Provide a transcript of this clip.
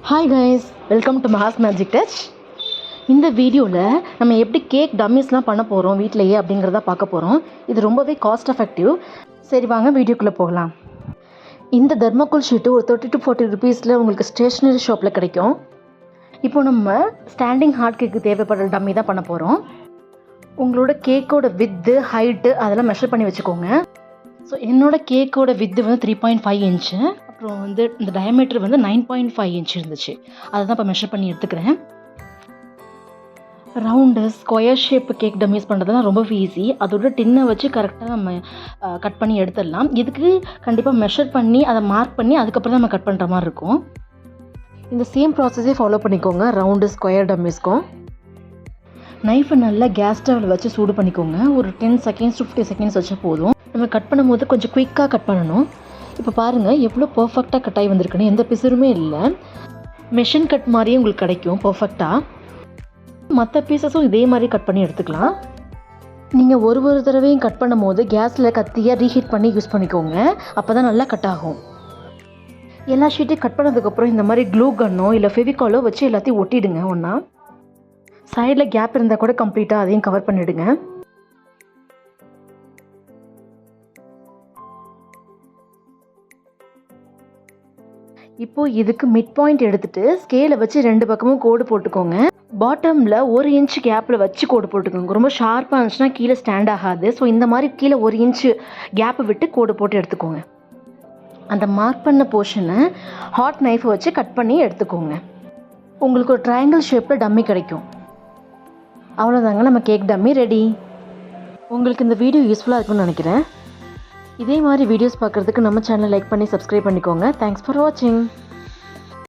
Hi guys, welcome to Maha's magic touch. இந்த வீடியோவில் நம்ம எப்படி கேக் டம்மிஸ்லாம் பண்ண போகிறோம் வீட்டிலையே அப்படிங்கிறத பார்க்க போகிறோம். இது ரொம்பவே காஸ்ட் எஃபெக்டிவ். சரி வாங்க வீடியோக்குள்ளே போகலாம். இந்த தர்மாக்கோல் ஷீட்டு ஒரு 30 to 40 ருபீஸில் உங்களுக்கு ஸ்டேஷ்னரி ஷாப்பில் கிடைக்கும். இப்போ நம்ம ஸ்டாண்டிங் ஹார்ட் கேக்கு தேவைப்படுற டம்மி தான் பண்ண போகிறோம். உங்களோட கேக்கோட வித்து ஹைட்டு அதெல்லாம் மெஷர் பண்ணி வச்சுக்கோங்க. ஸோ என்னோடய கேக்கோட வித்து வந்து 3.5 இன்ச்சு, அப்புறம் வந்து இந்த டயமீட்டர் வந்து 9.5 இன்ச் இருந்துச்சு. அதை தான் இப்போ மெஷர் பண்ணி எடுத்துக்கிறேன். Round square shape cake dummies பண்ணுறதுலாம் ரொம்ப ஈஸி. அதோட டின்னை வச்சு கரெக்டாக நம்ம கட் பண்ணி எடுத்துடலாம். இதுக்கு கண்டிப்பாக மெஷர் பண்ணி அதை மார்க் பண்ணி அதுக்கப்புறம் தான் நம்ம கட் பண்ணுற மாதிரி இருக்கும். இந்த சேம் ப்ராசஸே ஃபாலோ பண்ணிக்கோங்க ரவுண்டு ஸ்கொயர் டம்மிஸ்க்கும். நைஃபை நல்லா கேஸ் ஸ்டவ்வில் வச்சு சூடு பண்ணிக்கோங்க. ஒரு 10 seconds to 50 seconds வச்சா போதும். நம்ம கட் பண்ணும்போது கொஞ்சம் குயிக்காக கட் பண்ணணும். இப்போ பாருங்கள் எவ்வளோ பர்ஃபெக்டாக கட் ஆகி வந்திருக்குன்னு, எந்த பிசுருமே இல்லை. மெஷின் கட் மாதிரியே உங்களுக்கு கிடைக்கும் பர்ஃபெக்டாக. மற்ற பீசஸும் இதே மாதிரி கட் பண்ணி எடுத்துக்கலாம். நீங்கள் ஒரு தடவையும் கட் பண்ணும் போது கேஸில் கத்தியாக ரீஹீட் பண்ணி யூஸ் பண்ணிக்கோங்க. அப்போ தான் நல்லா கட் ஆகும். எல்லா ஷீட்டையும் கட் பண்ணதுக்கப்புறம் இந்த மாதிரி க்ளூ கன்னோ இல்லை ஃபெவிகாலோ வச்சு எல்லாத்தையும் ஒட்டிடுங்க. ஒன்றா சைடில் கேப் இருந்தால் கூட கம்ப்ளீட்டாக அதையும் கவர் பண்ணிவிடுங்க. இப்போது இதுக்கு மிட் பாயிண்ட் எடுத்துகிட்டு ஸ்கேலை வச்சு 2 பக்கமும் கோடு போட்டுக்கோங்க. பாட்டமில் 1 இன்ச் கேப்பில் வச்சு கோடு போட்டுக்கோங்க. ரொம்ப ஷார்ப்பாக இருந்துச்சுன்னா கீழே ஸ்டாண்ட் ஆகாது. ஸோ இந்த மாதிரி கீழே 1 இன்ச்சு கேப்பை விட்டு கோடு போட்டு எடுத்துக்கோங்க. அந்த மார்க் பண்ண போர்ஷனை ஹாட் நைஃபை வச்சு கட் பண்ணி எடுத்துக்கோங்க. உங்களுக்கு ஒரு ட்ரையாங்கிள் ஷேப்பில் டம்மி கிடைக்கும். அவ்வளோதாங்க, நம்ம கேக் டம்மி ரெடி. உங்களுக்கு இந்த வீடியோ யூஸ்ஃபுல்லாக இருக்கும்னு நினைக்கிறேன். இதே மாதிரி வீடியோஸ் பார்க்குறதுக்கு நம்ம சேனலை லைக் பண்ணி சப்ஸ்கிரைப் பண்ணிக்கோங்க. தேங்க்ஸ் ஃபார் வாட்சிங்.